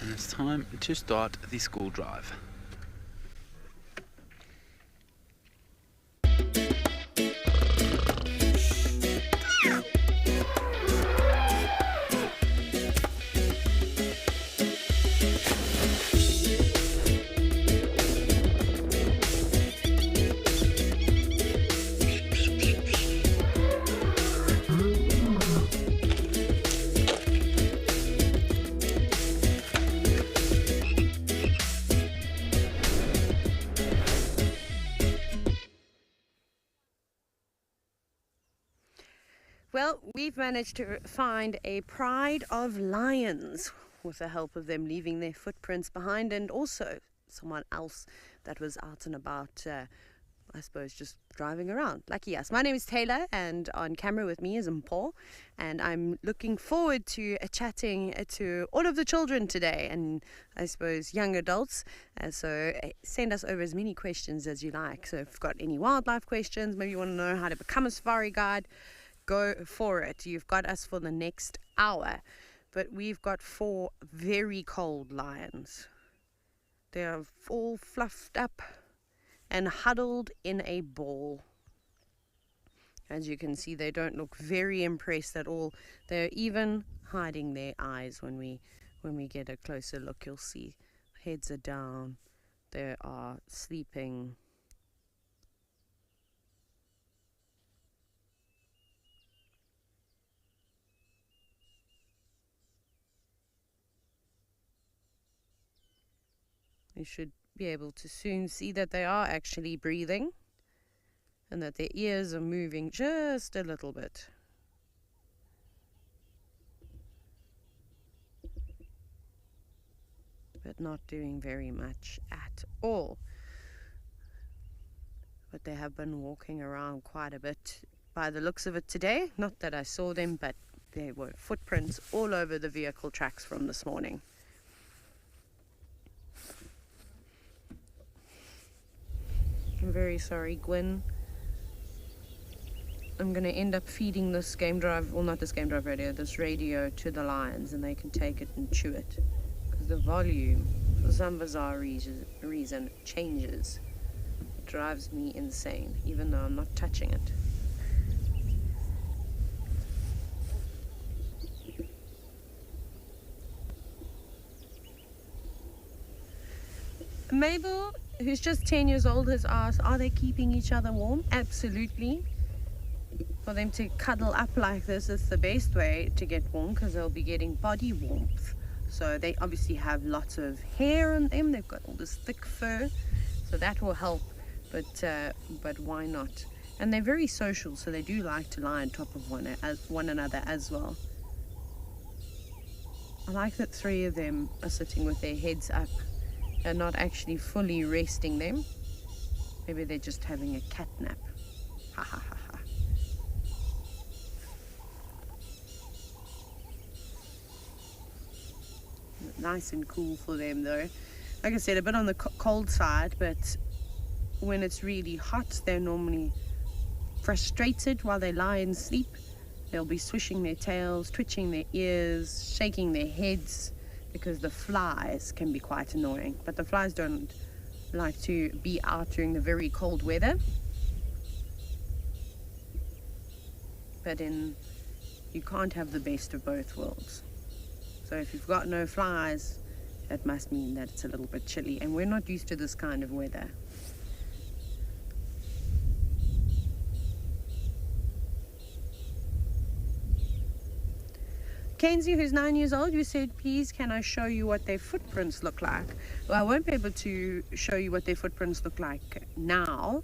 and it's time to start the school drive. Well, we've managed to find a pride of lions with the help of them leaving their footprints behind, and also someone else that was out and about, I suppose, just driving around. Lucky us. My name is Taylor, and on camera with me is Mpho, and I'm looking forward to chatting to all of the children today, and I suppose young adults. So send us over as many questions as you like. So if you've got any wildlife questions, maybe you want to know how to become a safari guide, go for it. You've got us for the next hour. But we've got 4 very cold lions. They're all fluffed up and huddled in a ball. As you can see, they don't look very impressed at all. They're even hiding their eyes. When we get a closer look, you'll see heads are down. They are sleeping. You should be able to soon see that they are actually breathing and that their ears are moving just a little bit. But not doing very much at all. But they have been walking around quite a bit by the looks of it today. Not that I saw them, but there were footprints all over the vehicle tracks from this morning. I'm very sorry, Gwen. I'm going to end up feeding this game drive, well, not this game drive radio, this radio to the lions, and they can take it and chew it. Because the volume, for some bizarre reason, changes. It drives me insane, even though I'm not touching it. Mabel, who's just 10 years old, has asked, are they keeping each other warm? Absolutely. For them to cuddle up like this is the best way to get warm, because they'll be getting body warmth. So they obviously have lots of hair on them. They've got all this thick fur, so that will help. But why not? And they're very social, so they do like to lie on top of one another as well. I like that 3 of them are sitting with their heads up and not actually fully resting them. Maybe they're just having a cat nap. Ha ha ha ha. Nice and cool for them though. Like I said, a bit on the cold side, but when it's really hot, they're normally frustrated while they lie and sleep. They'll be swishing their tails, twitching their ears, shaking their heads, because the flies can be quite annoying. But the flies don't like to be out during the very cold weather. But you can't have the best of both worlds. So if you've got no flies, that must mean that it's a little bit chilly, and we're not used to this kind of weather. Kenzie, who's 9 years old, you said, please, can I show you what their footprints look like? Well, I won't be able to show you what their footprints look like now,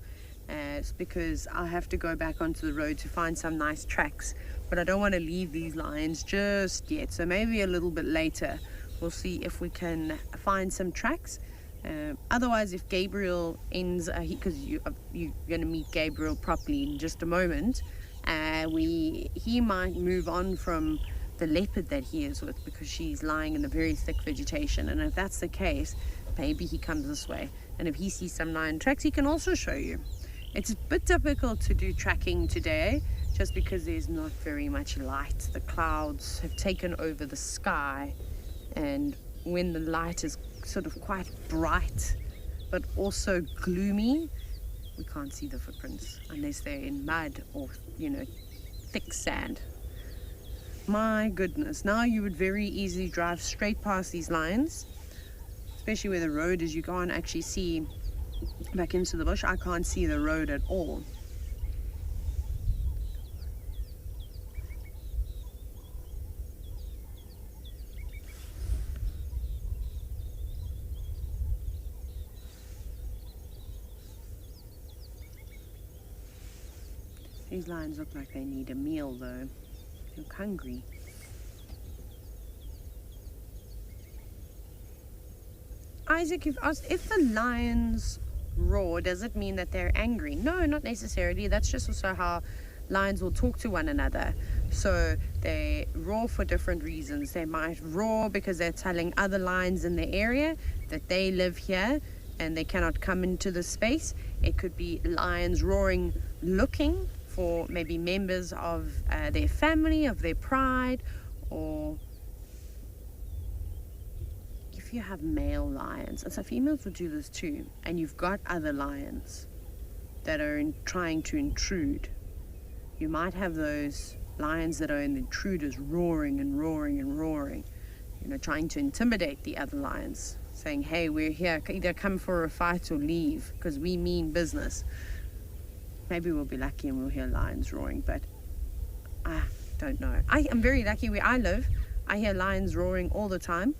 it's because I'll have to go back onto the road to find some nice tracks. But I don't want to leave these lions just yet, so maybe a little bit later we'll see if we can find some tracks. Otherwise, if Gabriel ends, because you're going to meet Gabriel properly in just a moment, he might move on from the leopard that he is with, because she's lying in the very thick vegetation. And if that's the case, maybe he comes this way, and if he sees some lion tracks, he can also show you. It's a bit difficult to do tracking today just because there's not very much light. The clouds have taken over the sky, and when the light is sort of quite bright but also gloomy, we can't see the footprints unless they're in mud or, thick sand. My goodness, now you would very easily drive straight past these lions, especially where the road is. You can't actually see back into the bush. I can't see the road at all. These lions look like they need a meal though. They look hungry. Isaac, you've asked if the lions roar, does it mean that they're angry? No, not necessarily. That's just also how lions will talk to one another. So they roar for different reasons. They might roar because they're telling other lions in the area that they live here and they cannot come into the space. It could be lions roaring looking for maybe members of their family, of their pride, or if you have male lions, and so females will do this too, and you've got other lions that are trying to intrude, you might have those lions that are intruders roaring and roaring and roaring, trying to intimidate the other lions, saying, hey, we're here, either come for a fight or leave because we mean business. Maybe we'll be lucky and we'll hear lions roaring, but I don't know. I am very lucky where I live. I hear lions roaring all the time.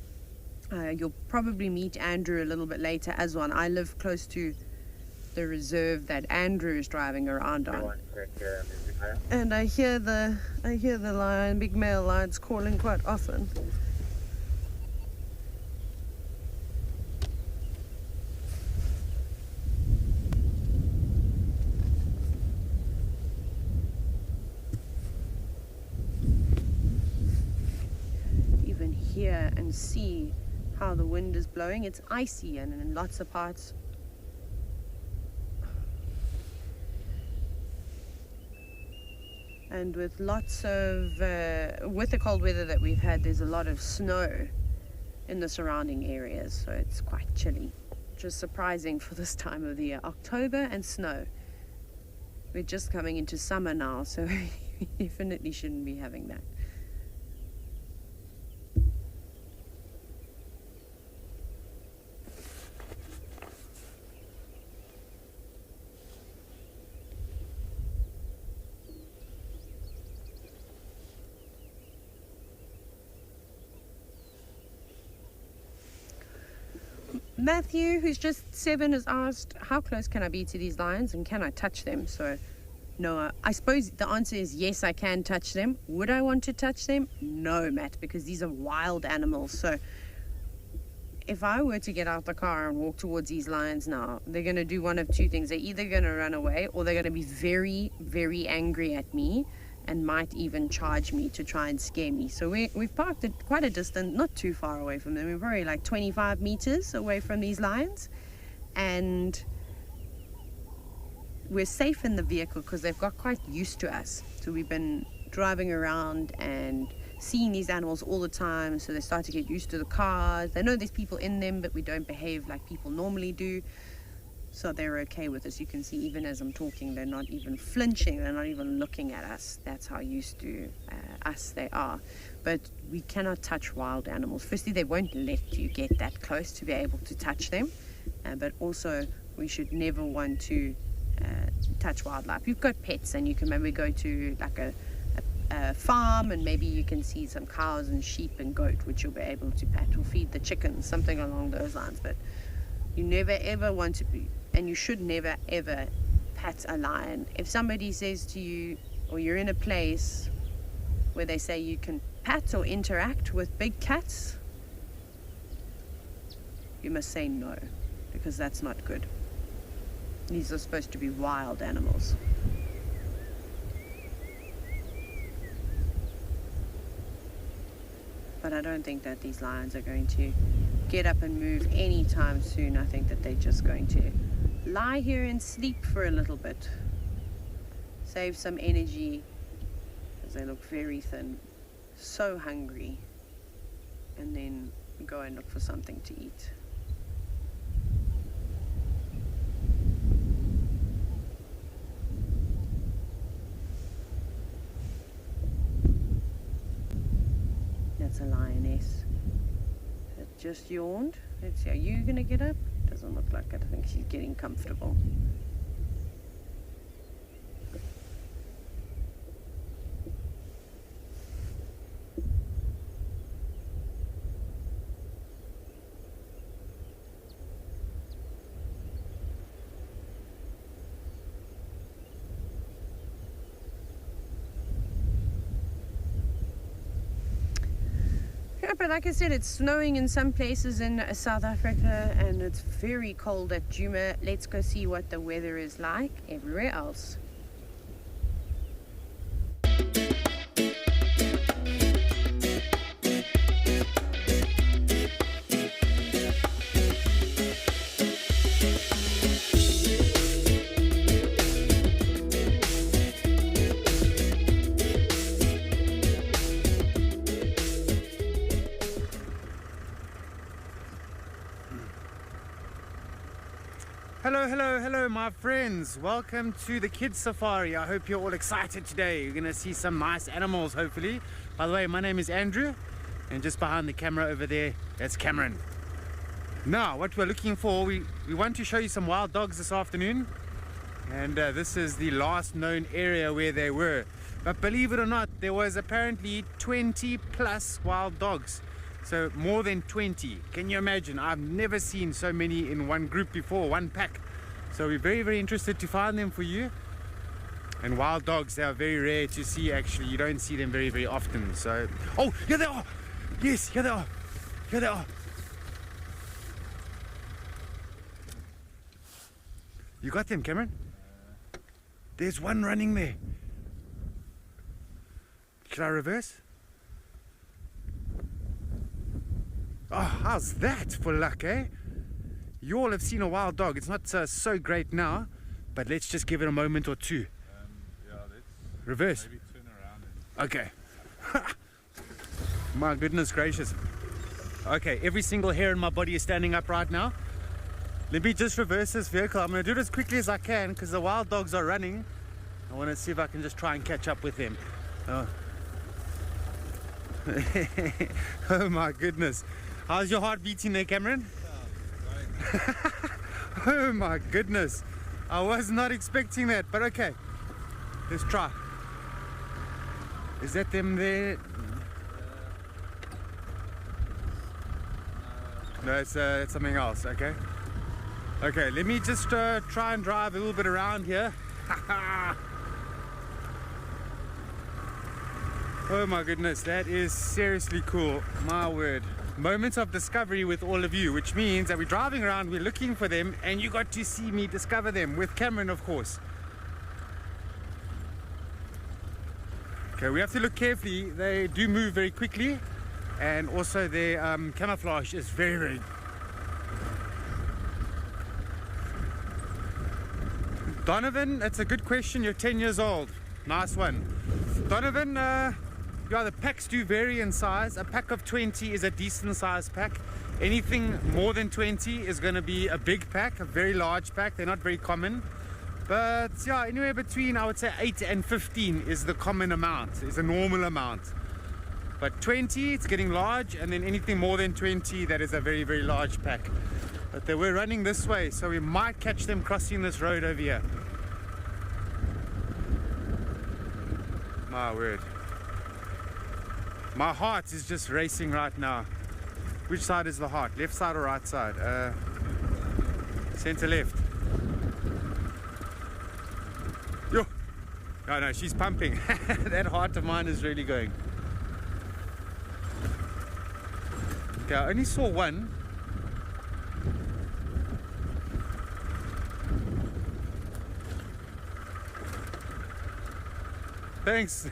You'll probably meet Andrew a little bit later as one. I live close to the reserve that Andrew is driving around on. And I hear the lion, big male lions calling quite often. Hear and see how the wind is blowing. It's icy and in lots of parts. And with lots of with the cold weather that we've had, there's a lot of snow in the surrounding areas, so it's quite chilly, which is surprising for this time of the year. October and snow. We're just coming into summer now, so we definitely shouldn't be having that. Matthew, who's just 7, has asked, how close can I be to these lions and can I touch them? So, no, I suppose the answer is yes, I can touch them. Would I want to touch them? No, Matt, because these are wild animals. So, if I were to get out the car and walk towards these lions now, they're going to do one of two things. They're either going to run away or they're going to be very, very angry at me and might even charge me to try and scare me. So we've parked at quite a distance, not too far away from them. We're probably like 25 meters away from these lions. And we're safe in the vehicle because they've got quite used to us. So we've been driving around and seeing these animals all the time. So they start to get used to the cars. They know there's people in them, but we don't behave like people normally do. So they're okay with us. You can see even as I'm talking, they're not even flinching. They're not even looking at us. That's how used to us they are. But we cannot touch wild animals. Firstly, they won't let you get that close to be able to touch them. But also, we should never want to touch wildlife. You've got pets and you can maybe go to like a farm and maybe you can see some cows and sheep and goat which you'll be able to pat or feed the chickens, something along those lines. But you never ever want to be, and you should never ever pat a lion. If somebody says to you, or you're in a place where they say you can pat or interact with big cats, you must say no, because that's not good. These are supposed to be wild animals. But I don't think that these lions are going to get up and move anytime soon. I think that they're just going to lie here and sleep for a little bit. Save some energy, because they look very thin, so hungry. And then go and look for something to eat. That's a lioness. It just yawned. Let's see, are you gonna get up? Doesn't look like it. I think she's getting comfortable. Yeah, but like I said, it's snowing in some places in South Africa and it's very cold at Djuma. Let's go see what the weather is like everywhere else. Hello my friends, welcome to the kids safari. I hope you're all excited today. You're gonna see some nice animals hopefully. By the way, my name is Andrew and just behind the camera over there, that's Cameron. Now what we're looking for, we want to show you some wild dogs this afternoon, and this is the last known area where they were. But believe it or not, there was apparently 20 plus wild dogs. So more than 20. Can you imagine? I've never seen so many in one group before, one pack. So we're very interested to find them for you. And wild dogs, they are very rare to see actually. You don't see them very often. So, oh, here they are. Yes, here they are. Here they are. You got them, Cameron? There's one running there. Should I reverse? Oh, how's that for luck, eh? You all have seen a wild dog. It's not so great now, but let's just give it a moment or two. Yeah, let's reverse. maybe turn around and... Okay. My goodness gracious. Okay, every single hair in my body is standing up right now. Let me just reverse this vehicle. I'm going to do it as quickly as I can because the wild dogs are running. I want to see if I can just try and catch up with them. Oh, oh my goodness. How's your heart beating there, Cameron? Oh my goodness. I was not expecting that, but okay. Let's try. Is that them there? No, it's something else, okay? Okay, let me just try and drive a little bit around here. Oh my goodness, that is seriously cool. My word. Moments of discovery with all of you, which means that we're driving around, we're looking for them, and you got to see me discover them with Cameron, of course. Okay, we have to look carefully. They do move very quickly, and also their camouflage is very Donovan, that's a good question. You're 10 years old. Nice one. Donovan, yeah, the packs do vary in size. A pack of 20 is a decent size pack. Anything more than 20 is going to be a big pack, a very large pack. They're not very common. But yeah, anywhere between, I would say 8 and 15 is the common amount, is a normal amount. But 20, it's getting large, and then anything more than 20, that is a very large pack. But they were running this way, so we might catch them crossing this road over here. My word. My heart is just racing right now. Which side is the heart? Left side or right side? Center left. Yo! No, she's pumping. That heart of mine is really going. Okay, I only saw one. Thanks.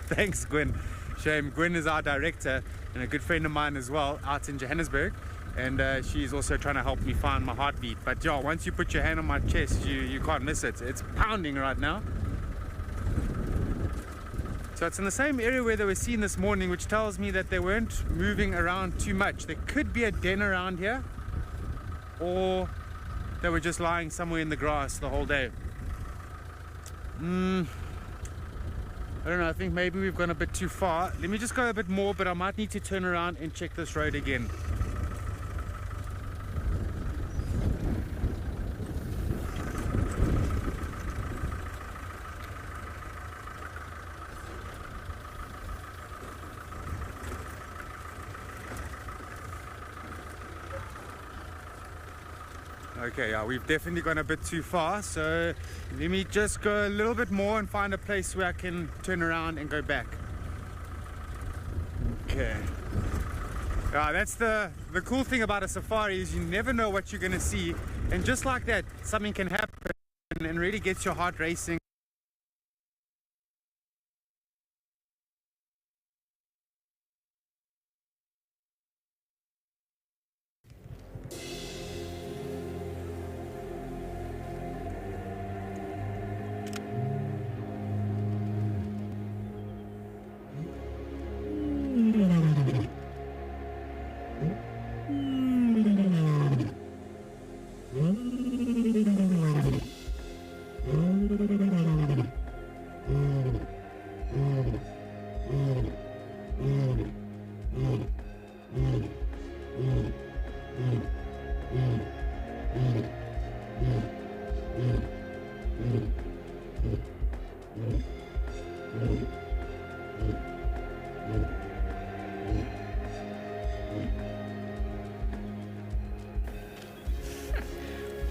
Thanks, Gwen. Shame. Gwen is our director and a good friend of mine as well out in Johannesburg, and she's also trying to help me find my heartbeat. But yeah, once you put your hand on my chest, you can't miss it. It's pounding right now. So it's in the same area where they were seen this morning, which tells me that they weren't moving around too much. There could be a den around here, or they were just lying somewhere in the grass the whole day. I don't know, I think maybe we've gone a bit too far. Let me just go a bit more, but I might need to turn around and check this road again. Okay, yeah, we've definitely gone a bit too far, so let me just go a little bit more and find a place where I can turn around and go back. Okay. Yeah, that's the cool thing about a safari, is you never know what you're going to see, and just like that, something can happen and really gets your heart racing.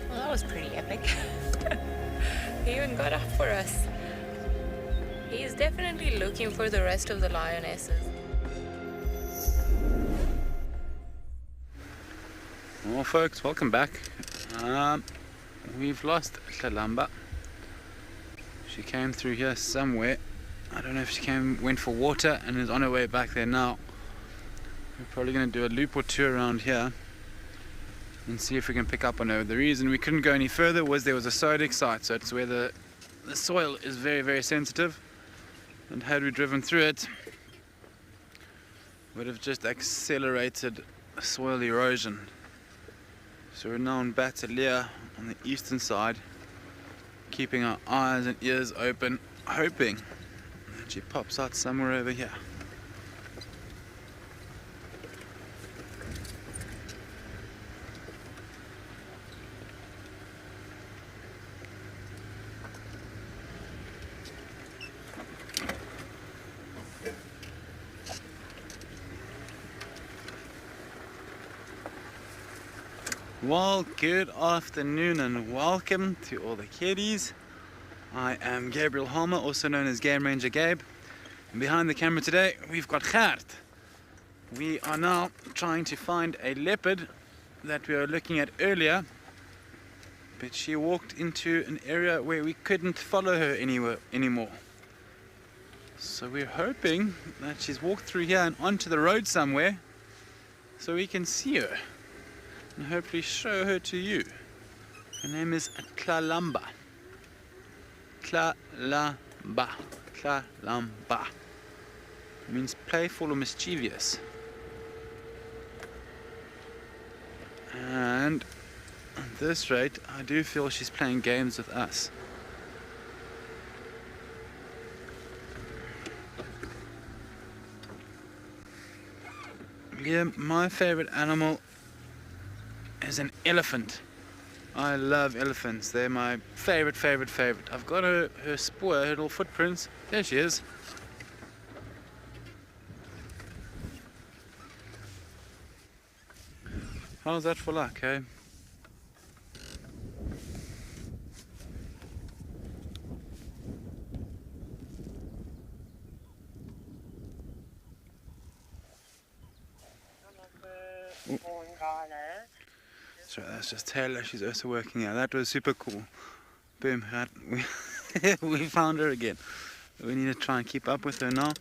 Well, that was pretty epic. He even got up for us. He's definitely looking for the rest of the lionesses. Well, folks, welcome back. We've lost Tlalamba. She came through here somewhere. I don't know if she went for water and is on her way back there now. We're probably going to do a loop or two around here and see if we can pick up on her. The reason we couldn't go any further was there was a sodic site, so it's where the soil is very, very sensitive, and had we driven through it, would have just accelerated soil erosion. So we're now on Batalia on the eastern side, keeping our eyes and ears open, hoping that she pops out somewhere over here. Well, good afternoon and welcome to all the kiddies. I am Gabriel Halmer, also known as Game Ranger Gabe. And behind the camera today, we've got Gert. We are now trying to find a leopard that we were looking at earlier, but she walked into an area where we couldn't follow her anymore. So we're hoping that she's walked through here and onto the road somewhere so we can see her and hopefully show her to you. Her name is Tlalamba. Tlalamba. Tlalamba. It means playful or mischievous. And at this rate, I do feel she's playing games with us. Yeah, my favorite animal is an elephant. I love elephants. They're my favorite. I've got her spoor, her little footprints. There she is. How's that for luck, eh? So that's just Taylor, she's also working out. That was super cool. Boom, we found her again. We need to try and keep up with her now.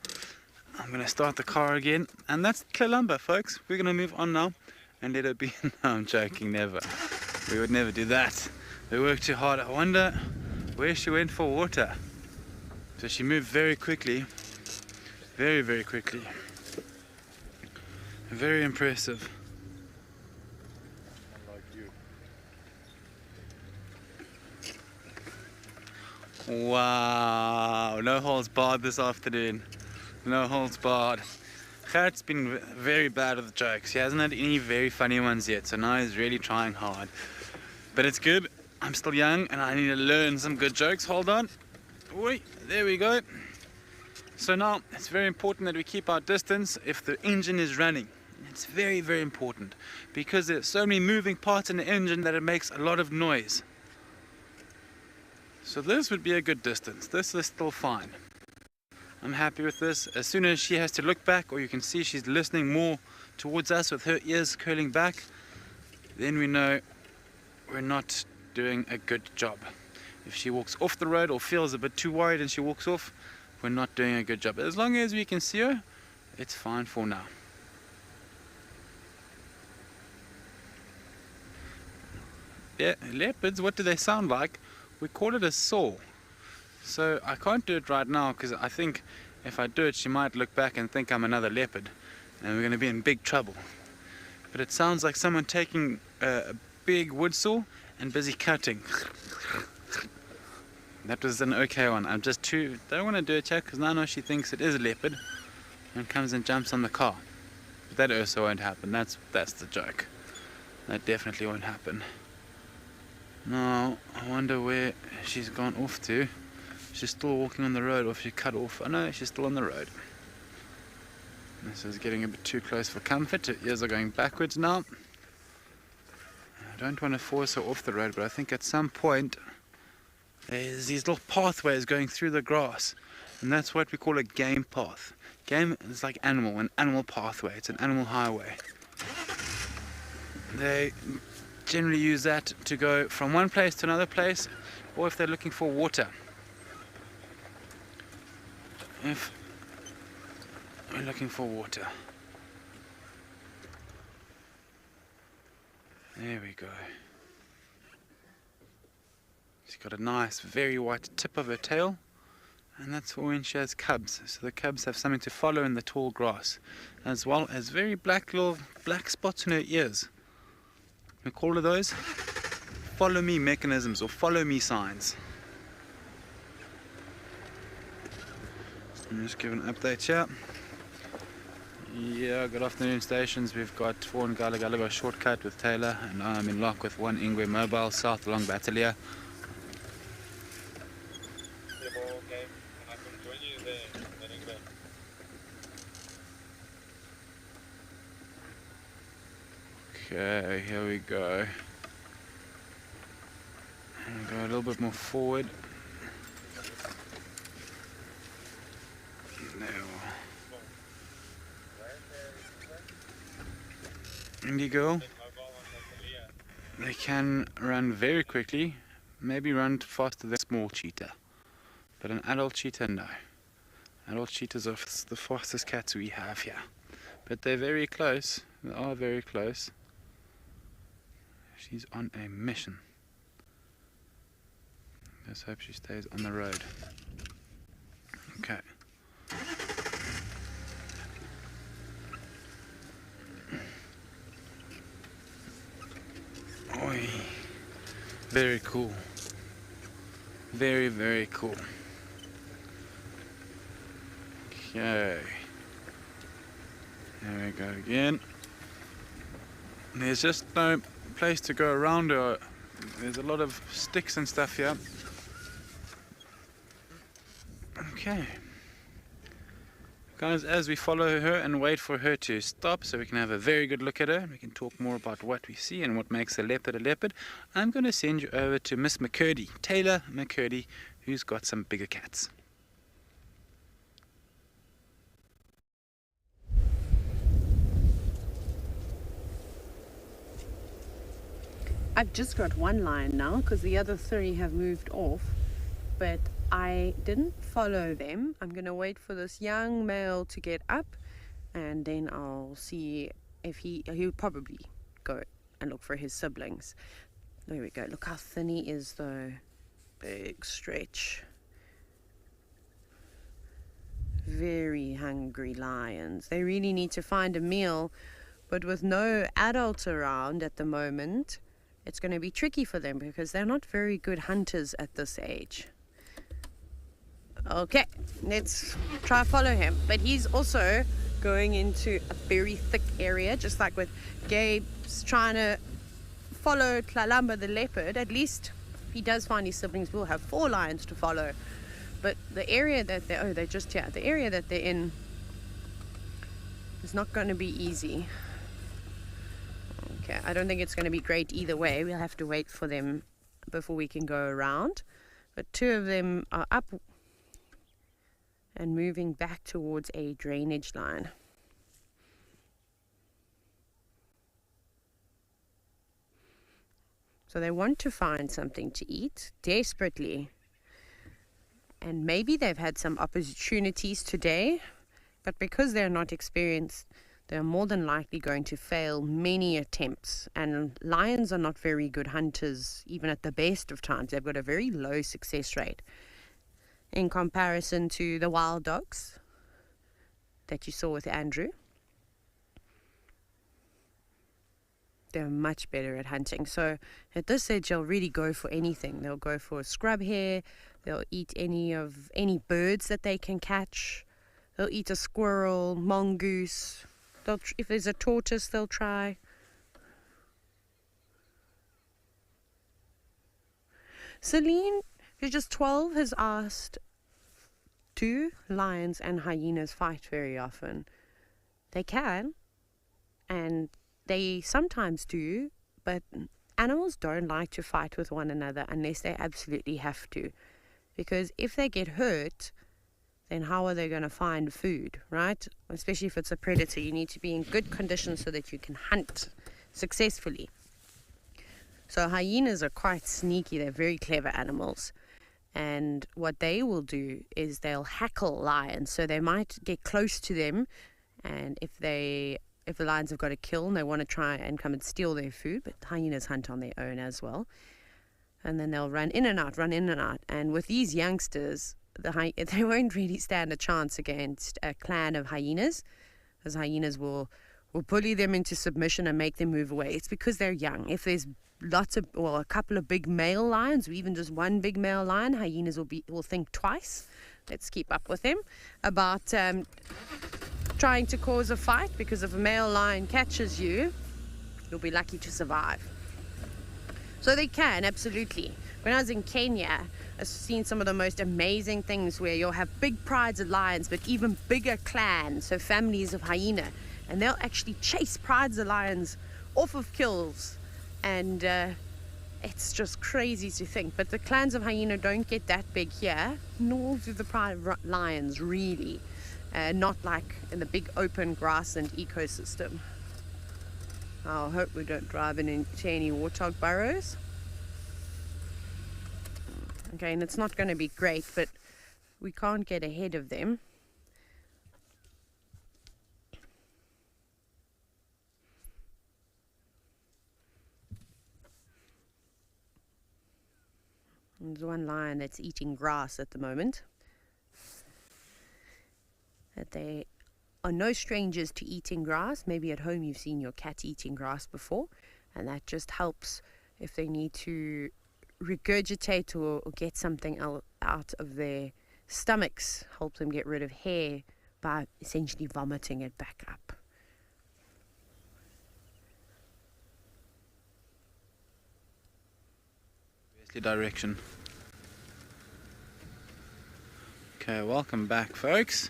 I'm going to start the car again. And that's Tlalamba, folks. We're going to move on now and let her be. No, I'm joking, never. We would never do that. We worked too hard. I wonder where she went for water. So she moved very quickly very, very quickly. Very impressive. Unlike you. Wow, no holds barred this afternoon. No holds barred. Gert's been very bad with the jokes. He hasn't had any very funny ones yet, so now he's really trying hard. But it's good. I'm still young and I need to learn some good jokes. Hold on. Wait, there we go. So now it's very important that we keep our distance if the engine is running. It's very, very important because there's so many moving parts in the engine that it makes a lot of noise. So this would be a good distance. This is still fine. I'm happy with this. As soon as she has to look back, or you can see she's listening more towards us with her ears curling back, then we know we're not doing a good job. If she walks off the road or feels a bit too worried and she walks off, we're not doing a good job. As long as we can see her, it's fine for now. Yeah, leopards, what do they sound like? We call it a saw. So I can't do it right now because I think if I do it she might look back and think I'm another leopard and we're going to be in big trouble. But it sounds like someone taking a big wood saw and busy cutting. That was an okay one. I'm just don't want to do it yet because now I know she thinks it is a leopard and comes and jumps on the car. But that also won't happen. That's the joke. That definitely won't happen. Now I wonder where she's gone off to. She's still walking on the road, or if she cut off. Oh no, she's still on the road. This is getting a bit too close for comfort. Her ears are going backwards now. I don't want to force her off the road, but I think at some point there's these little pathways going through the grass, and that's what we call a game path. Game is like animal, an animal pathway. It's an animal highway. They generally use that to go from one place to another place, or if they're looking for water. If we're looking for water. There we go. She's got a nice, very white tip of her tail, and that's for when she has cubs. So the cubs have something to follow in the tall grass, as well as very little black spots in her ears. We call those follow me mechanisms or follow me signs. Let me just give an update here. Yeah, good afternoon stations. We've got 4 in Gallagher shortcut with Taylor, and I'm in lock with 1 Ingwe Mobile south along Battalier. Okay, and I can join you there. Okay, here we go. And go a little bit more forward. There. Indigo. They can run very quickly, maybe run faster than a small cheetah. But an adult cheetah, no. Adult cheetahs are the fastest cats we have here. But they're very close. They are very close. She's on a mission. Let's hope she stays on the road. Okay. Oi. Very cool. Very, very cool. Okay. There we go again. There's just no place to go around her. There's a lot of sticks and stuff here. Okay. Guys, as we follow her and wait for her to stop so we can have a very good look at her, we can talk more about what we see and what makes a leopard, I'm going to send you over to Miss McCurdy, Taylor McCurdy, who's got some bigger cats. I've just got one lion now because the other 3 have moved off, but I didn't follow them. I'm going to wait for this young male to get up, and then I'll see if he'll probably go and look for his siblings. There we go. Look how thin he is though. Big stretch. very hungry lions. They really need to find a meal, but with no adults around at the moment, it's going to be tricky for them because they're not very good hunters at this age. Okay, let's try follow him. But he's also going into a very thick area, just like with Gabe's trying to follow Tlalamba the leopard. At least if he does find his siblings, we'll have 4 lions to follow. But the area that they're just here. The area that they're in is not going to be easy. Okay, I don't think it's going to be great either way. We'll have to wait for them before we can go around. But 2 of them are up and moving back towards a drainage line. So they want to find something to eat desperately. And maybe they've had some opportunities today, but because they're not experienced, they're more than likely going to fail many attempts. And lions are not very good hunters, even at the best of times. They've got a very low success rate in comparison to the wild dogs that you saw with Andrew. They're much better at hunting. So at this stage, they'll really go for anything. They'll go for a scrub hare. They'll eat any birds that they can catch. They'll eat a squirrel, mongoose. If there's a tortoise, they'll try. Celine, who's just 12, has asked, do lions and hyenas fight very often? They can, and they sometimes do, but animals don't like to fight with one another unless they absolutely have to. Because if they get hurt, then how are they going to find food, right? Especially if it's a predator, you need to be in good condition so that you can hunt successfully. So hyenas are quite sneaky. They're very clever animals. And what they will do is they'll hackle lions. So they might get close to them, and if the lions have got a kill and they want to try and come and steal their food, but hyenas hunt on their own as well. And then they'll run in and out. And with these youngsters, they won't really stand a chance against a clan of hyenas, because hyenas will bully them into submission and make them move away. It's because they're young. If there's a couple of big male lions, or even just one big male lion, hyenas will think twice. Let's keep up with them about trying to cause a fight, because if a male lion catches you, you'll be lucky to survive. So they can, absolutely. When I was in Kenya, I've seen some of the most amazing things where you'll have big prides of lions, but even bigger clans, so families of hyena, and they'll actually chase prides of lions off of kills, and it's just crazy to think. But the clans of hyena don't get that big here, nor do the pride of lions really, not like in the big open grassland ecosystem. I hope we don't drive into any warthog burrows. Okay, and it's not going to be great, but we can't get ahead of them. There's one lion that's eating grass at the moment. That they are no strangers to eating grass. Maybe at home you've seen your cat eating grass before, and that just helps if they need to regurgitate or get something out of their stomachs. Help them get rid of hair by essentially vomiting it back up. Direction. Okay, welcome back, folks.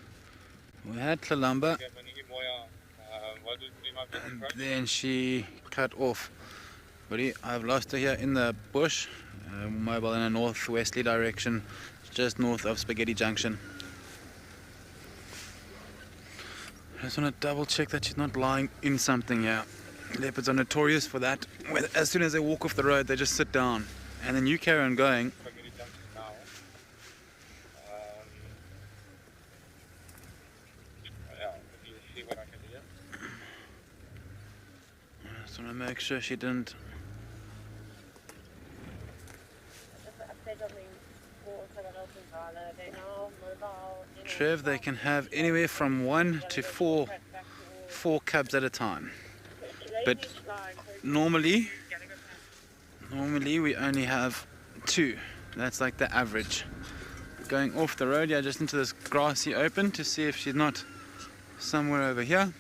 We had Tlalamba, and then she cut off. Buddy, I've lost her here in the bush, mobile in a northwesterly direction, just north of Spaghetti Junction. I just want to double check that she's not lying in something here. Leopards are notorious for that. As soon as they walk off the road, they just sit down, and then you carry on going. I just want to make sure she didn't. Trev, they can have anywhere from 1 to 4 cubs at a time. But normally we only have 2. That's like the average. Going off the road, yeah, just into this grassy open to see if she's not somewhere over here.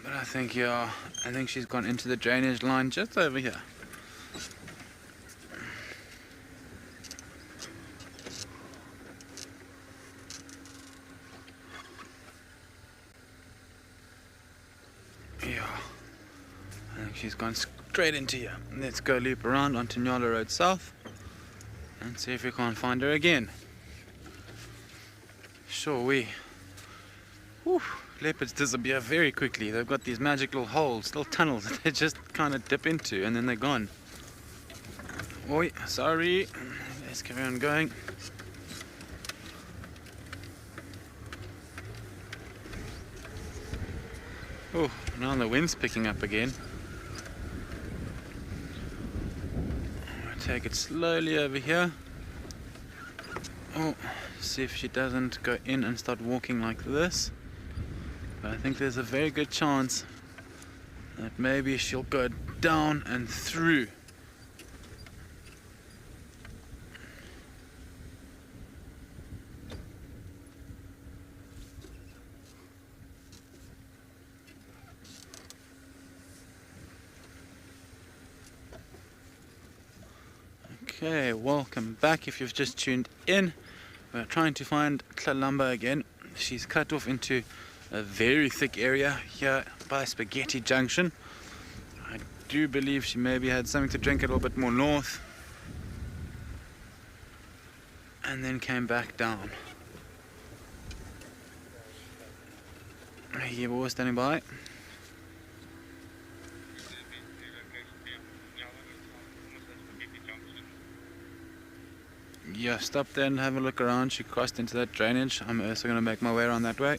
But I think, yeah, I think she's gone into the drainage line just over here. Yeah, I think she's gone straight into here. Let's go loop around onto Nyala Road South and see if we can't find her again. Sure we. Whew. Leopards disappear very quickly. They've got these magic little holes, little tunnels that they just kind of dip into and then they're gone. Oi, sorry. Let's carry on going. Oh, now the wind's picking up again. I'll take it slowly over here. Oh, see if she doesn't go in and start walking like this. But I think there's a very good chance that maybe she'll go down and through. Okay, welcome back. If you've just tuned in, we're trying to find Tlalamba again. She's cut off into a very thick area here by Spaghetti Junction. I do believe she maybe had something to drink a little bit more north and then came back down. Here, we're standing by. Yeah, stop there and have a look around. She crossed into that drainage. I'm also going to make my way around that way.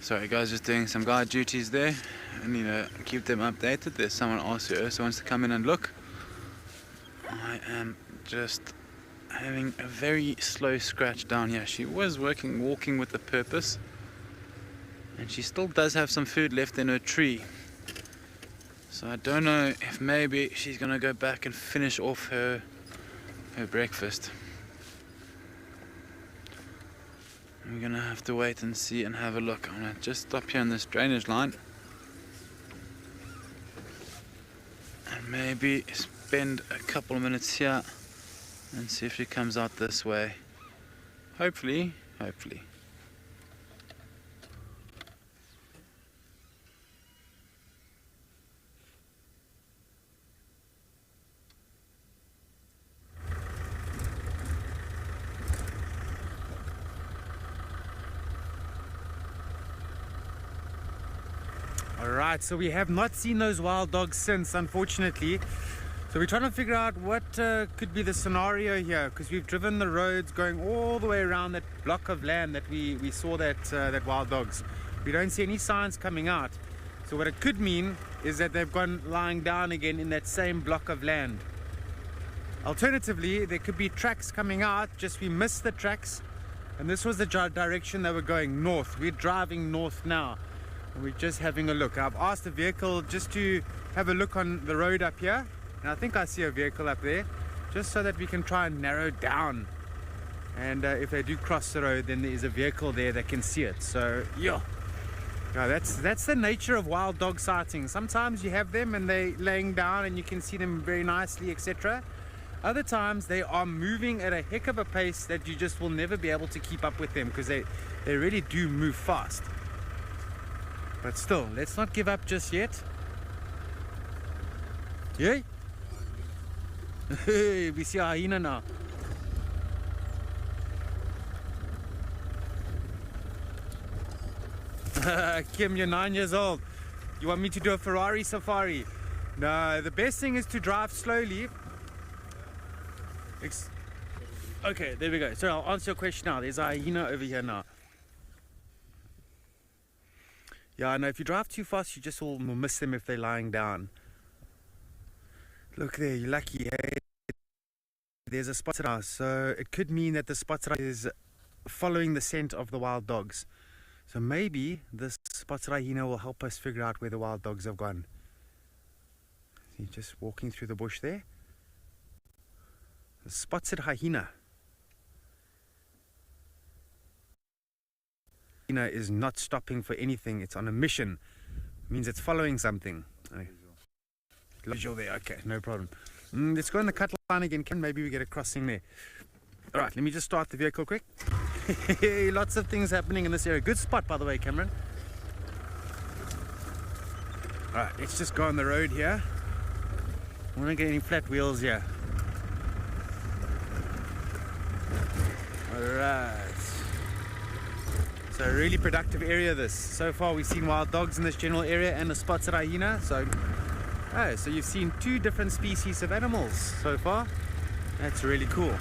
Sorry guys, just doing some guide duties there and, you know, keep them updated. There's someone else who also wants to come in and look. I am just having a very slow scratch down here. She was walking with a purpose, and she still does have some food left in her tree. So I don't know if maybe she's going to go back and finish off her breakfast. We're gonna have to wait and see and have a look. I'm gonna just stop here on this drainage line and maybe spend a couple of minutes here and see if she comes out this way. Hopefully. Alright, so we have not seen those wild dogs since, unfortunately. So we're trying to figure out what could be the scenario here, because we've driven the roads going all the way around that block of land that we saw that wild dogs. We don't see any signs coming out. So what it could mean is that they've gone lying down again in that same block of land. Alternatively, there could be tracks coming out, just we missed the tracks, and this was the direction they were going, north. We're driving north now. We're just having a look. I've asked the vehicle just to have a look on the road up here, and I think I see a vehicle up there, just so that we can try and narrow down. And if they do cross the road, then there is a vehicle there that can see it. So yeah, that's the nature of wild dog sightings. Sometimes you have them and they're laying down and you can see them very nicely, etc. Other times they are moving at a heck of a pace that you just will never be able to keep up with them, because they really do move fast. But still, let's not give up just yet. Yay! Hey, we see a hyena now. Kim, you're 9 years old. You want me to do a Ferrari safari? No, the best thing is to drive slowly. Okay, there we go. So I'll answer your question now. There's a hyena over here now. Yeah, I know, if you drive too fast, you just will miss them if they're lying down. Look there, you're lucky, hey? there's a spotted hyena, so it could mean that the spotted hyena is following the scent of the wild dogs. So maybe this spotted hyena will help us figure out where the wild dogs have gone. He's just walking through the bush there. The spotted hyena. Hyena is not stopping for anything. It's on a mission. It means it's following something. Visual there. Okay, no problem. Let's go on the cut line again. Maybe we get a crossing there. All right, let me just start the vehicle quick. Lots of things happening in this area. Good spot, by the way, Cameron. All right, let's just go on the road here. I don't get any flat wheels here. All right. So a really productive area this. So far we've seen wild dogs in this general area and a spotted hyena. So you've seen 2 different species of animals so far. That's really cool.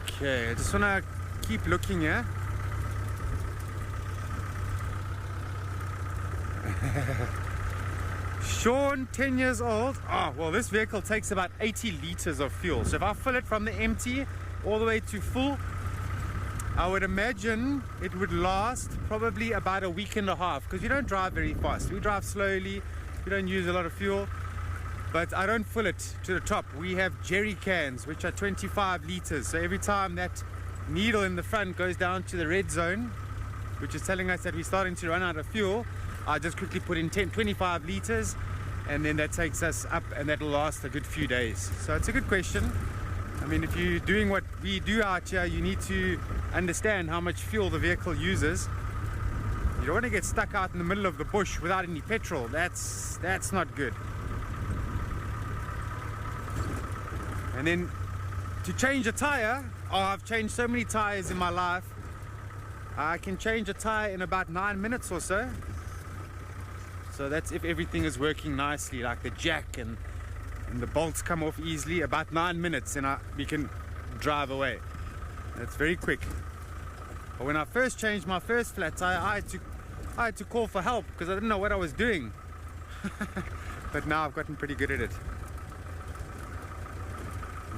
Okay, I just want to keep looking here. Sean, 10 years old. Oh, well, this vehicle takes about 80 liters of fuel. So if I fill it from the empty all the way to full, I would imagine it would last probably about a week and a half, because we don't drive very fast. We drive slowly, we don't use a lot of fuel, but I don't fill it to the top. We have jerry cans, which are 25 liters. So every time that needle in the front goes down to the red zone, which is telling us that we're starting to run out of fuel, I just quickly put in 25 liters, and then that takes us up, and that'll last a good few days. So it's a good question. I mean, if you're doing what we do out here, you need to understand how much fuel the vehicle uses. You don't want to get stuck out in the middle of the bush without any petrol. That's not good. And then to change a tire, oh, I've changed so many tires in my life. I can change a tire in about 9 minutes or so. So that's if everything is working nicely, like the jack and the bolts come off easily. About 9 minutes and we can drive away. That's very quick. But when I first changed my first flat tire, I had to call for help because I didn't know what I was doing. But now I've gotten pretty good at it.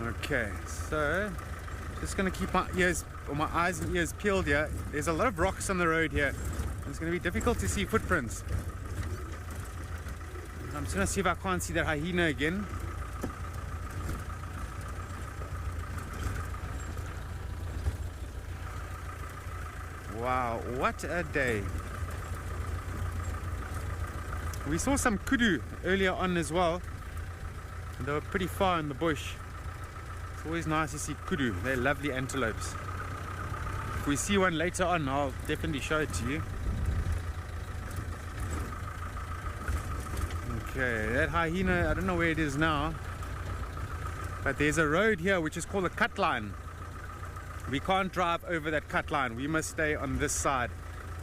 Okay, so just gonna keep my eyes and ears peeled here. There's a lot of rocks on the road here. It's gonna be difficult to see footprints. I'm just gonna see if I can't see that hyena again. Wow, what a day. We saw some kudu earlier on as well. They were pretty far in the bush. It's always nice to see kudu. They're lovely antelopes. If we see one later on, I'll definitely show it to you. Okay, that hyena, I don't know where it is now, but there's a road here which is called a cut line. We can't drive over that cut line. We must stay on this side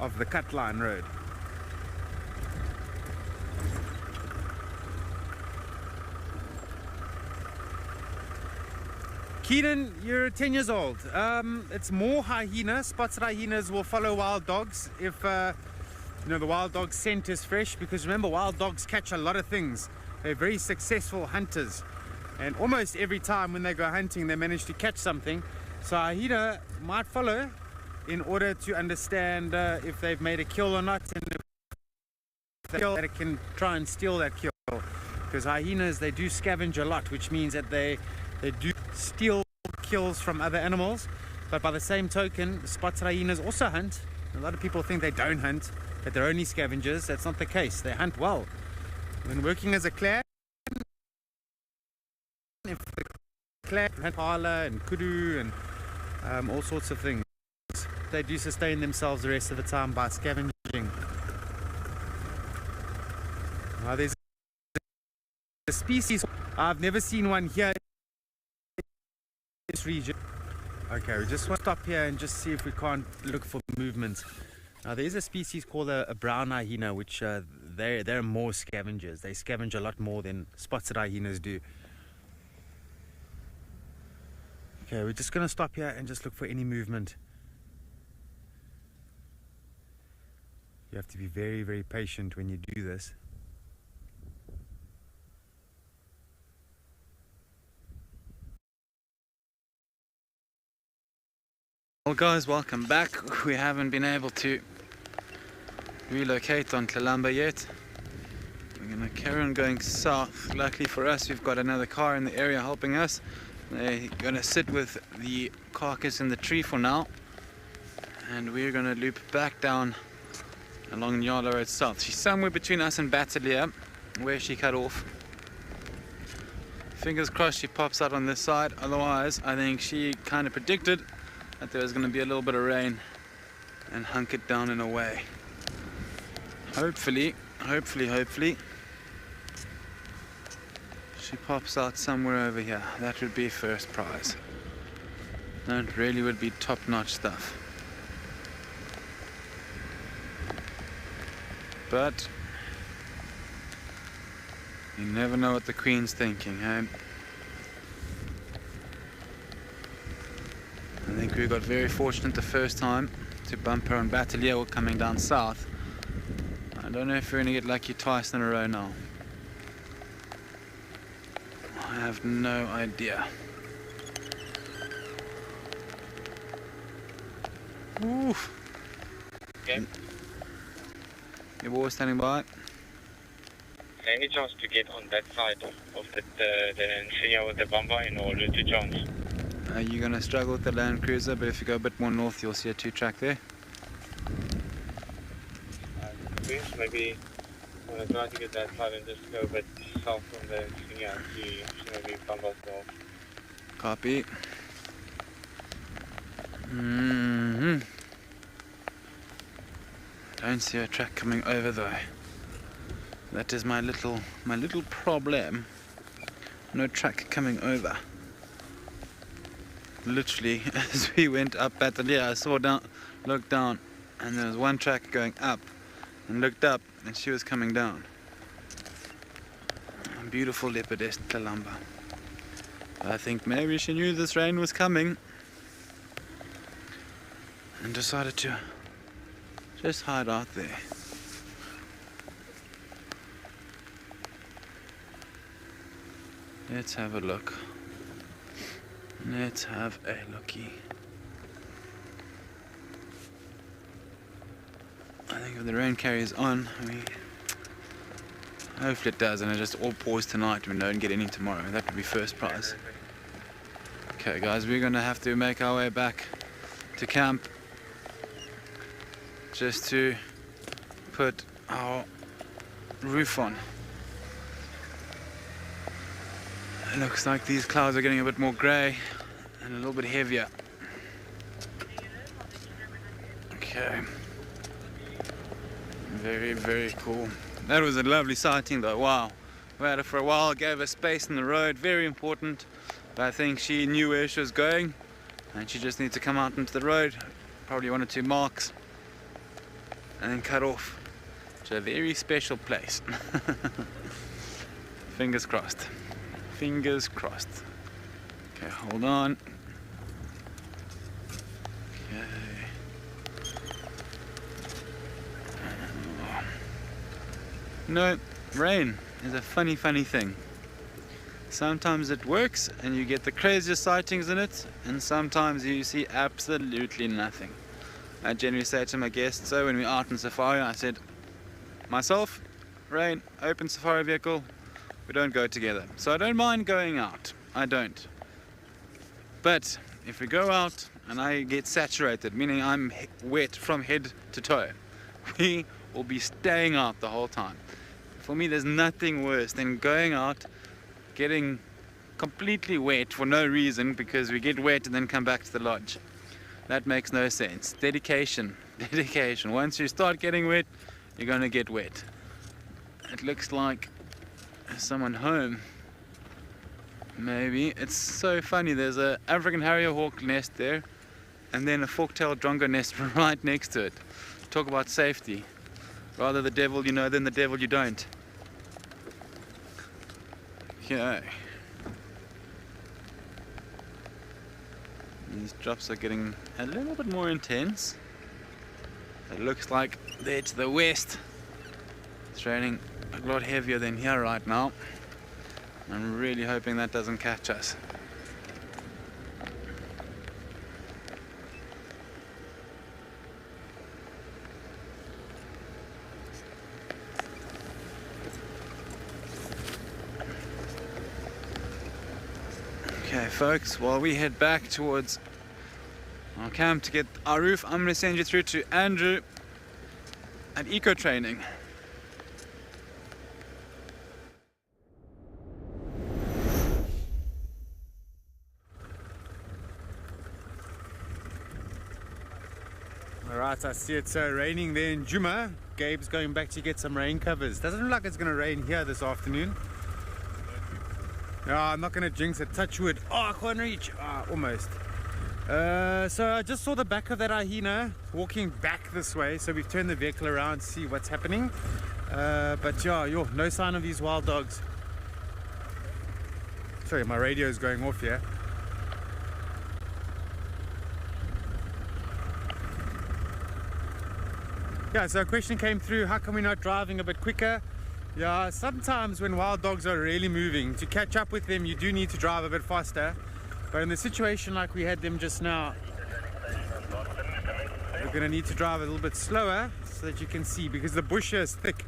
of the cut line road. Keenan, you're 10 years old. It's more hyena. Spotted hyenas will follow wild dogs if the wild dog scent is fresh, because remember, wild dogs catch a lot of things. They're very successful hunters, and almost every time when they go hunting they manage to catch something. So hyena might follow in order to understand if they've made a kill or not, and if they kill, that it can try and steal that kill, because hyenas, they do scavenge a lot, which means that they do steal kills from other animals. But by the same token, spotted hyenas also hunt. A lot of people think they don't hunt, that they're only scavengers. That's not the case. They hunt well. When working as a clan, if the clan hunt pala and kudu and all sorts of things, they do sustain themselves the rest of the time by scavenging. Now there's a species, I've never seen one here in this region. Okay, we just want to stop here and just see if we can't look for movement. Now there's a species called a brown hyena, which they're more scavengers. They scavenge a lot more than spotted hyenas do. Okay, we're just going to stop here and just look for any movement. You have to be very, very patient when you do this. Well guys, welcome back. We haven't been able to relocate on Kalamba yet. We're gonna carry on going south. Luckily for us, we've got another car in the area helping us. They're gonna sit with the carcass in the tree for now, and we're gonna loop back down along Nyala Road South. She's somewhere between us and Batalia, where she cut off. Fingers crossed she pops out on this side. Otherwise, I think she kind of predicted that there was going to be a little bit of rain and hunkered down in a way. Hopefully she pops out somewhere over here. That would be first prize. That really would be top-notch stuff. But you never know what the Queen's thinking, eh? I think we got very fortunate the first time to bump her on Batalia or coming down south. I don't know if we're going to get lucky twice in a row now. I have no idea. Oof. Okay. Your boy standing by. Any chance to get on that side of the insignia with the bumper in order to chance? You're going to struggle with the Land Cruiser, but if you go a bit more north, you'll see a 2-track there. Please, maybe I'm going to try to get that side and just go a bit south from the insignia to maybe bump us off. Copy. Don't see a track coming over though. That is my little problem. No track coming over. Literally, as we went up Batalia, I saw down, looked down, and there was one track going up, and looked up, and she was coming down. A beautiful leopardess Kalamba. I think maybe she knew this rain was coming, and decided to just hide out there. Let's have a look. Let's have a looky. I think if the rain carries on, hopefully it does, and it just all pours tonight and we don't get any tomorrow. That would be first prize. Okay guys, we're gonna have to make our way back to camp just to put our roof on. It looks like these clouds are getting a bit more grey and a little bit heavier. Okay. Very, very cool. That was a lovely sighting though, wow. We had her for a while, gave her space in the road, very important. But I think she knew where she was going and she just needed to come out into the road, probably 1 or 2 marks, and then cut off to a very special place. Fingers crossed. Fingers crossed. Okay, hold on. Okay. No, rain is a funny thing. Sometimes it works and you get the craziest sightings in it, and sometimes you see absolutely nothing. I generally say to my guests, so when we're out in safari, I said, myself, rain, open safari vehicle, we don't go together. So I don't mind going out, I don't. But if we go out and I get saturated, meaning I'm wet from head to toe, we will be staying out the whole time. For me, there's nothing worse than going out, getting completely wet for no reason, because we get wet and then come back to the lodge. That makes no sense. Dedication. Once you start getting wet, you're gonna get wet. It looks like someone home. Maybe. It's so funny. There's a African harrier hawk nest there, and then a fork-tailed drongo nest right next to it. Talk about safety. Rather the devil you know than the devil you don't. Okay. These drops are getting a little bit more intense. It looks like there to the west it's raining a lot heavier than here right now. I'm really hoping that doesn't catch us. Okay folks, while we head back towards our camp to get our roof, I'm going to send you through to Andrew at Eco Training. Alright, I see it's raining there in Juma. Gabe's going back to get some rain covers. Doesn't look like it's going to rain here this afternoon. No, I'm not going to jinx it. Touch wood. Oh, I can't reach. Almost. So I just saw the back of that hyena walking back this way. So we've turned the vehicle around to see what's happening. But yeah, no sign of these wild dogs. Sorry, my radio is going off here. Yeah, so a question came through, how come we're not driving a bit quicker? Yeah, sometimes when wild dogs are really moving, to catch up with them, you do need to drive a bit faster. But in the situation like we had them just now, we're going to need to drive a little bit slower so that you can see, because the bush here is thick.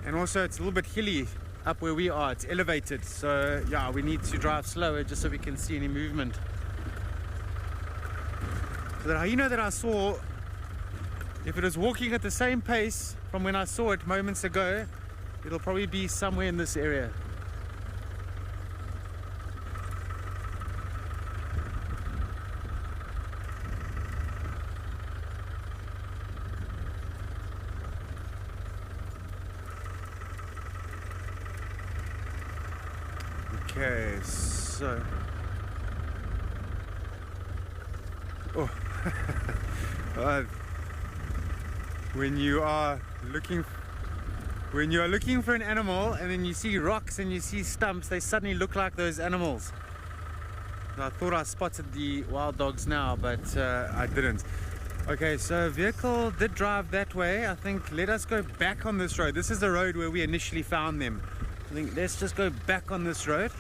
And also it's a little bit hilly up where we are, it's elevated. So yeah, we need to drive slower just so we can see any movement. So the hyena that I saw, if it is walking at the same pace from when I saw it moments ago, it'll probably be somewhere in this area. Okay, so... Oh. When you are looking for an animal and then you see rocks and you see stumps, they suddenly look like those animals. I thought I spotted the wild dogs now, but I didn't. Okay, so vehicle did drive that way. I think let us go back on this road. This is the road where we initially found them. I think let's just go back on this road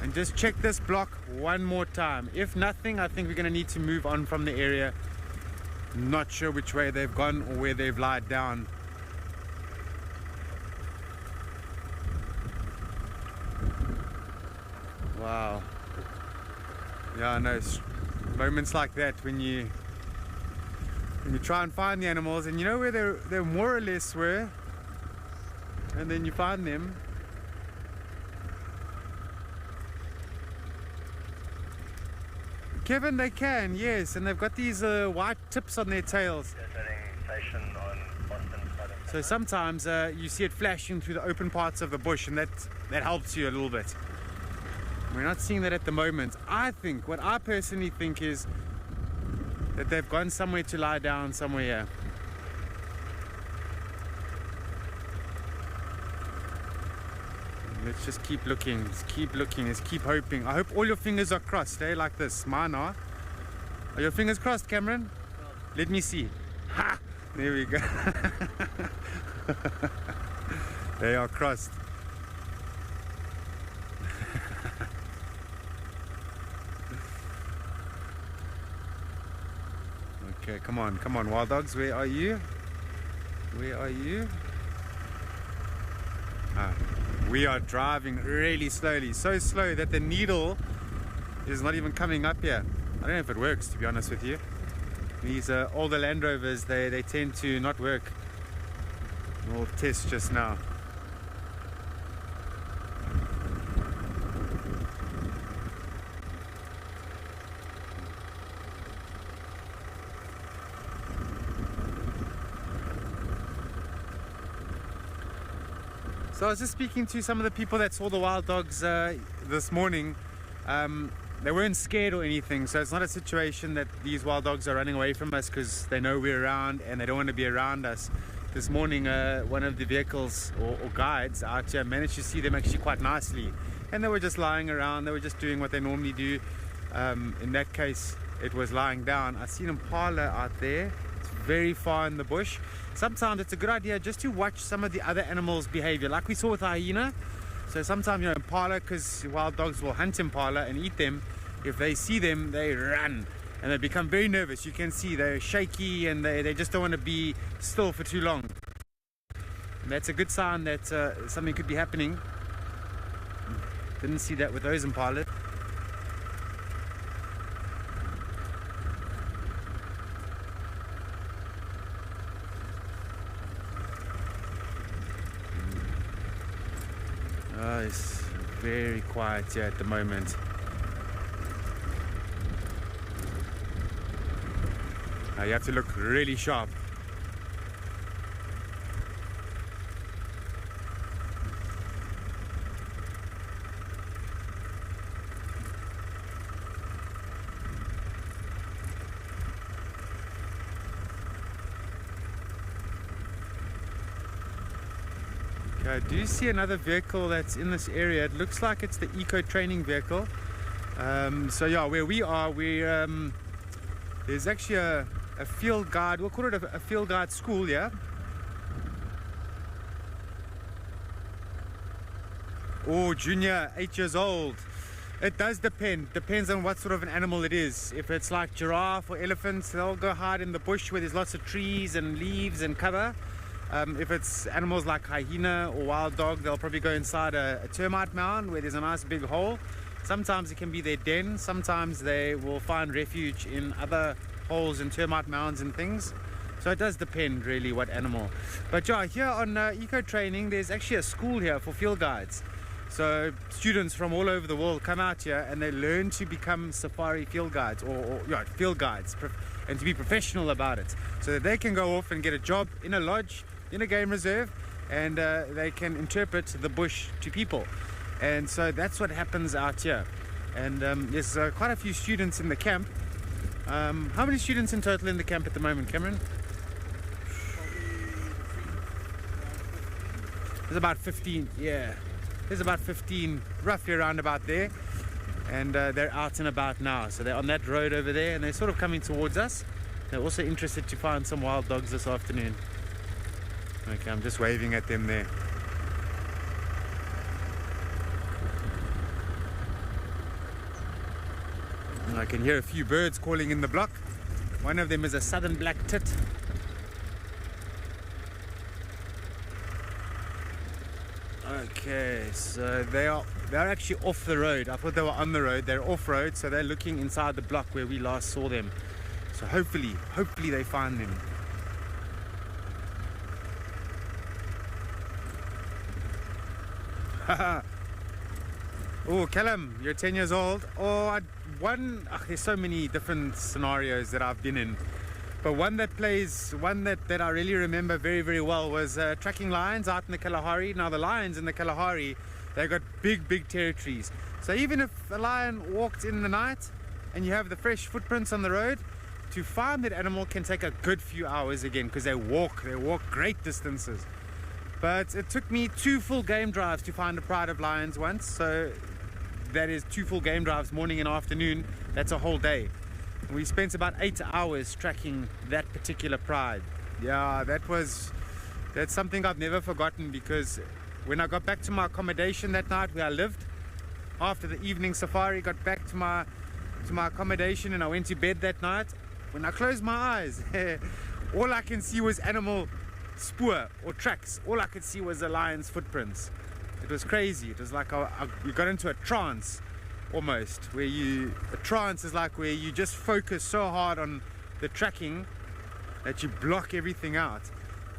and just check this block one more time. If nothing, I think we're going to need to move on from the area. Not sure which way they've gone or where they've lied down. Wow. Yeah, I know. Moments like that when you try and find the animals and you know where they more or less were, and then you find them. Kevin, they can, yes, and they've got these white tips on their tails. So sometimes you see it flashing through the open parts of the bush, and that helps you a little bit. We're not seeing that at the moment. What I personally think is that they've gone somewhere to lie down somewhere here. Let's just keep looking, let's keep hoping. I hope all your fingers are crossed, eh? Like this. Mine are. Are your fingers crossed, Cameron? Let me see. Ha! There we go. They are crossed. Okay, come on, wild dogs, where are you? Where are you? We are driving really slowly, so slow that the needle is not even coming up here. I don't know if it works, to be honest with you. These older Land Rovers, they tend to not work. We'll test just now. So I was just speaking to some of the people that saw the wild dogs this morning. They weren't scared or anything, so it's not a situation that these wild dogs are running away from us because they know we're around and they don't want to be around us. This morning one of the vehicles or guides out here managed to see them actually quite nicely, and they were just lying around. They were just doing what they normally do. In that case it was lying down. I seen impala out there. It's very far in the bush. Sometimes it's a good idea just to watch some of the other animals' behavior, like we saw with hyena. So sometimes, impala, because wild dogs will hunt impala and eat them, if they see them, they run and they become very nervous. You can see they're shaky and they just don't want to be still for too long. And that's a good sign that something could be happening. Didn't see that with those impalas. Oh, it's very quiet here at the moment. Now you have to look really sharp. I do see another vehicle that's in this area. It looks like it's the eco training vehicle. So yeah, where we are, there's actually a field guide. We'll call it a field guide school, yeah. Oh, junior, 8 years old. It does depends on what sort of an animal it is. If it's like giraffe or elephants, they'll go hide in the bush where there's lots of trees and leaves and cover. If it's animals like hyena or wild dog, they'll probably go inside a termite mound where there's a nice big hole. Sometimes it can be their den, sometimes they will find refuge in other holes and termite mounds and things. So it does depend really what animal. But yeah, here on eco training, there's actually a school here for field guides. So students from all over the world come out here and they learn to become safari field guides or field guides, and to be professional about it, so that they can go off and get a job in a lodge, in a game reserve, and they can interpret the bush to people. And so that's what happens out here. And there's quite a few students in the camp. How many students in total in the camp at the moment, Cameron? There's about 15, yeah. There's about 15, roughly around about there. And they're out and about now. So they're on that road over there and they're sort of coming towards us. They're also interested to find some wild dogs this afternoon. Okay, I'm just waving at them there. And I can hear a few birds calling in the block. One of them is a southern black tit. Okay, so they're actually off the road. I thought they were on the road. They're off road, so they're looking inside the block where we last saw them. So hopefully they find them. Oh, Callum, you're 10 years old. Oh, there's so many different scenarios that I've been in. But one that I really remember very, very well was tracking lions out in the Kalahari. Now the lions in the Kalahari, they've got big territories. So even if a lion walked in the night and you have the fresh footprints on the road, to find that animal can take a good few hours again, because they walk great distances. But it took me 2 full game drives to find a pride of lions once. So that is 2 full game drives, morning and afternoon. That's a whole day. We spent about 8 hours tracking that particular pride. Yeah, that's something I've never forgotten, because when I got back to my accommodation that night where I lived, after the evening safari, got back to my accommodation and I went to bed that night. When I closed my eyes, all I can see was animal spoor or tracks. All I could see was the lion's footprints. It was crazy. It was like we got into a trance almost, a trance is like where you just focus so hard on the tracking that you block everything out.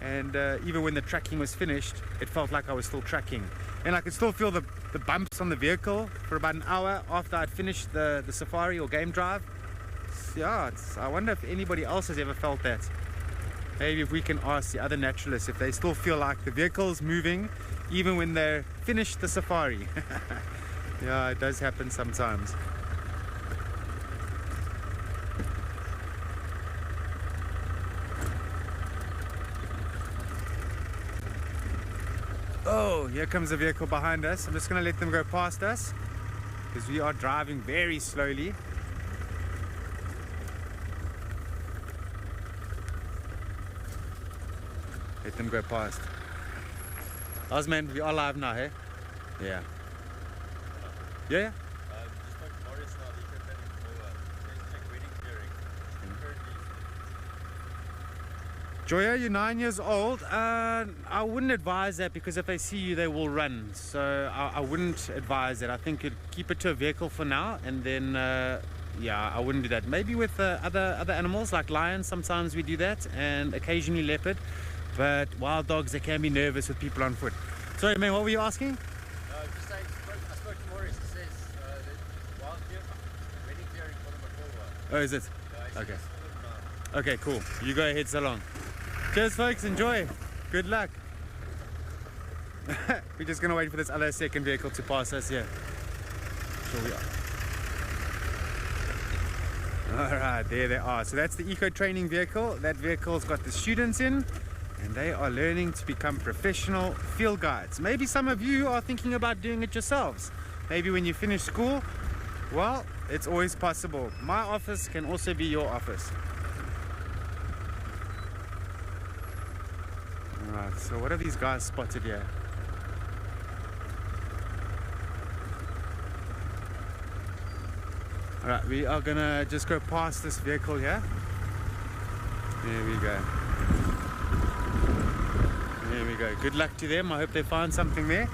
And even when the tracking was finished, it felt like I was still tracking. And I could still feel the bumps on the vehicle for about an hour after I'd finished the safari or game drive. Yeah, I wonder if anybody else has ever felt that. Maybe if we can ask the other naturalists if they still feel like the vehicle's moving even when they're finished the safari. Yeah, it does happen sometimes. Oh, here comes a vehicle behind us. I'm just going to let them go past us because we are driving very slowly. Let them go past. Osman, we are live now, hey? Yeah. Yeah? Joya, you're 9 years old. I wouldn't advise that because if they see you, they will run. So I wouldn't advise that. I think you'd keep it to a vehicle for now, and then yeah, I wouldn't do that. Maybe with other animals like lions, sometimes we do that, and occasionally leopard. But wild dogs, they can be nervous with people on foot. Sorry, man, what were you asking? Just saying, I spoke to Maurice. He says that wild deer, wedding clearing for them at Bullwa. Oh, is it? Yeah, Okay. Okay, cool. You go ahead so long. Cheers, folks. Enjoy. Good luck. We're just going to wait for this other second vehicle to pass us here. Sure we are. Alright, there they are. So that's the eco training vehicle. That vehicle's got the students in, and they are learning to become professional field guides. Maybe some of you are thinking about doing it yourselves. Maybe when you finish school, well, it's always possible. My office can also be your office. Alright, so what have these guys spotted here? Alright, we are gonna just go past this vehicle here. There we go. There we go. Good luck to them. I hope they find something there.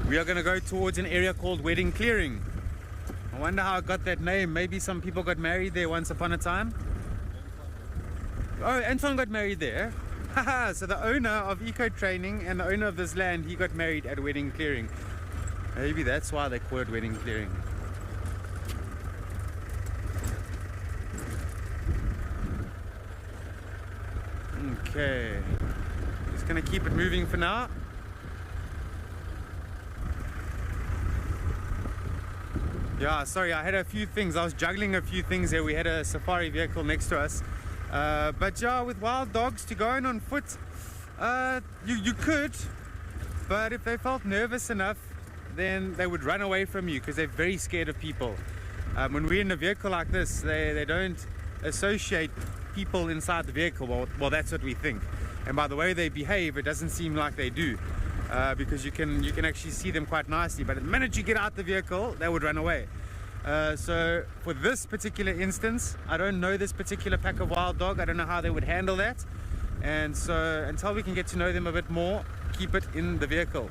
We are gonna go towards an area called Wedding Clearing. I wonder how I got that name. Maybe some people got married there once upon a time. Oh, Anton got married there. Haha, so the owner of Eco Training and the owner of this land, he got married at Wedding Clearing. Maybe that's why they call it Wedding Clearing. Okay, just gonna keep it moving for now. Yeah, sorry, I had a few things. I was juggling a few things there. We had a safari vehicle next to us. But yeah, with wild dogs, to go in on foot, you could, but if they felt nervous enough, then they would run away from you because they're very scared of people. When we're in a vehicle like this, they don't associate people inside the vehicle. Well, that's what we think. And by the way they behave, it doesn't seem like they do, because you can actually see them quite nicely. But the minute you get out the vehicle, they would run away. So for this particular instance, I don't know this particular pack of wild dog. I don't know how they would handle that. And so until we can get to know them a bit more, keep it in the vehicle.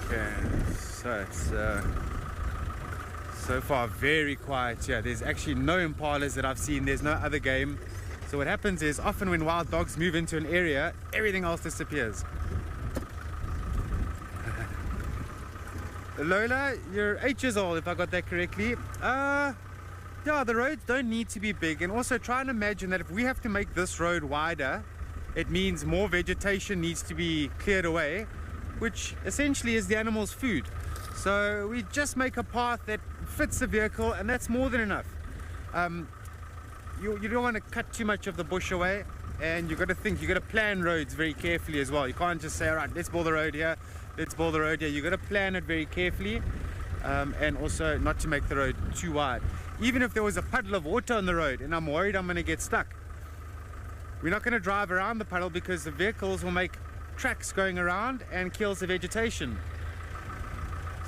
Okay, so it's so far very quiet here. There's actually no impalas that I've seen. There's no other game. So what happens is often when wild dogs move into an area, everything else disappears. Lola, you're 8 years old if I got that correctly. Yeah, the roads don't need to be big, and also try and imagine that if we have to make this road wider, it means more vegetation needs to be cleared away, which essentially is the animal's food. So we just make a path that fits the vehicle, and that's more than enough. You don't want to cut too much of the bush away, and you've got to think, you've got to plan roads very carefully as well. You can't just say, all right, let's build the road here, let's build the road here. You've got to plan it very carefully, and also not to make the road too wide. Even if there was a puddle of water on the road and I'm worried I'm going to get stuck, we're not going to drive around the puddle because the vehicles will make tracks going around and kills the vegetation.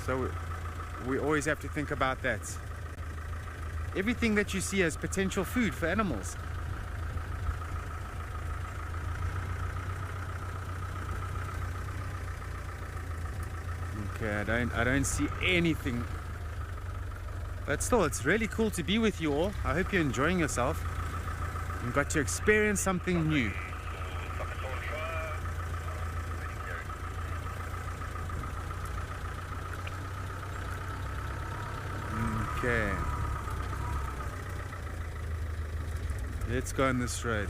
So we always have to think about that. Everything that you see as potential food for animals. Okay, I don't see anything. But still, it's really cool to be with you all. I hope you're enjoying yourself. You got to experience something new. Okay. Let's go on this road.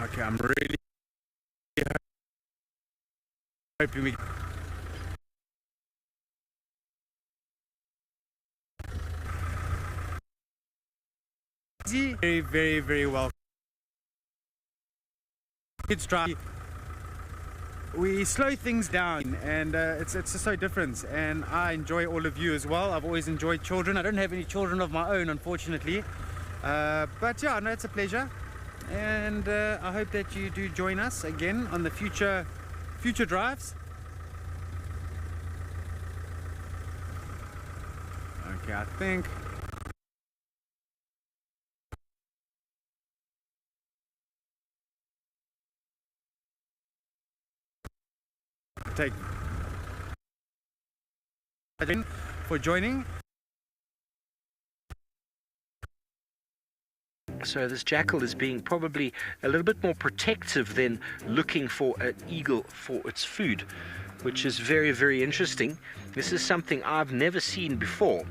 Okay, I'm really hoping we very well. Kids drive. We slow things down, and it's just so different, and I enjoy all of you as well. I've always enjoyed children. I don't have any children of my own, unfortunately, but yeah, no, it's a pleasure, and I hope that you do join us again on the future future drives. Okay, I think take for joining. So this jackal is being probably a little bit more protective than looking for an eagle for its food, which is very, very interesting. This is something I've never seen before.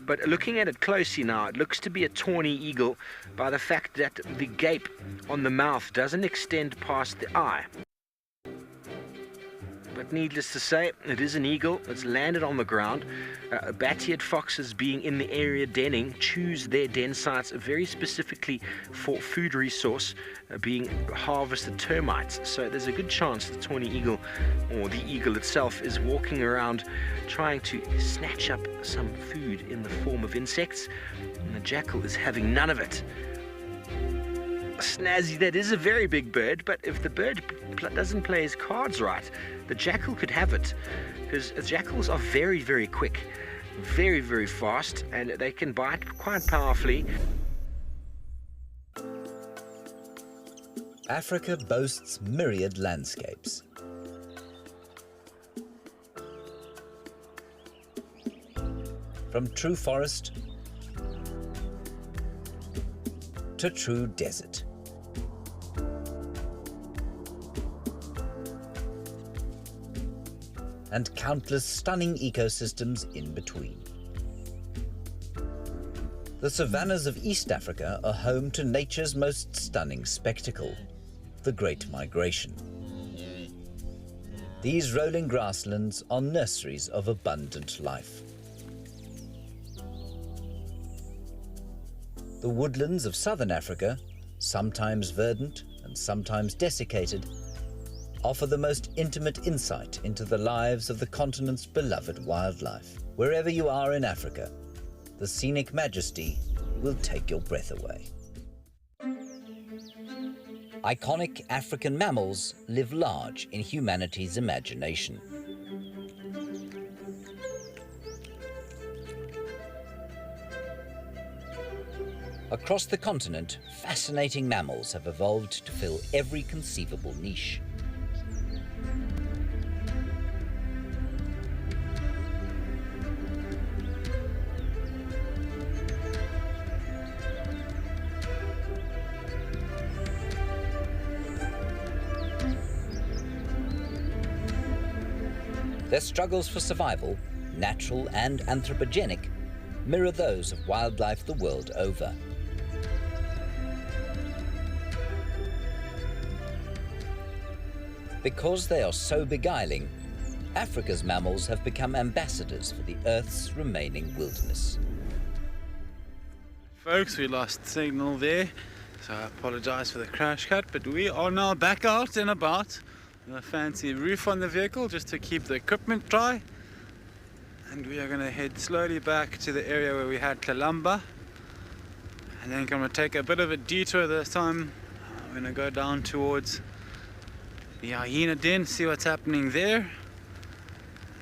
But looking at it closely now, it looks to be a tawny eagle by the fact that the gape on the mouth doesn't extend past the eye. But needless to say, it is an eagle. It's landed on the ground. Bat-eared foxes, being in the area denning, choose their den sites very specifically for food resource, being harvested termites. So there's a good chance the tawny eagle, or the eagle itself, is walking around trying to snatch up some food in the form of insects, and the jackal is having none of it. Snazzy, that is a very big bird, but if the bird doesn't play his cards right, the jackal could have it, because jackals are very, very quick, very, very fast, and they can bite quite powerfully. Africa boasts myriad landscapes. From true forest to true desert. And countless stunning ecosystems in between. The savannas of East Africa are home to nature's most stunning spectacle, the Great Migration. These rolling grasslands are nurseries of abundant life. The woodlands of southern Africa, sometimes verdant and sometimes desiccated, offer the most intimate insight into the lives of the continent's beloved wildlife. Wherever you are in Africa, the scenic majesty will take your breath away. Iconic African mammals live large in humanity's imagination. Across the continent, fascinating mammals have evolved to fill every conceivable niche. Their struggles for survival, natural and anthropogenic, mirror those of wildlife the world over. Because they are so beguiling, Africa's mammals have become ambassadors for the Earth's remaining wilderness. Folks, we lost signal there, so I apologize for the crash cut, but we are now back out and about with a fancy roof on the vehicle just to keep the equipment dry. And we are going to head slowly back to the area where we had Kalamba, and then I'm going to take a bit of a detour this time. I'm going to go down towards the hyena den, see what's happening there,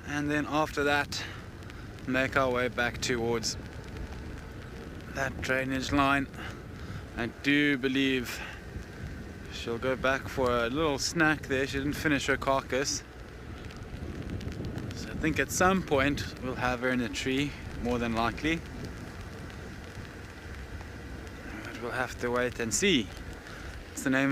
and then after that make our way back towards that drainage line. I do believe she'll go back for a little snack there. She didn't finish her carcass, so I think at some point we'll have her in a tree, more than likely, but we'll have to wait and see. It's the name of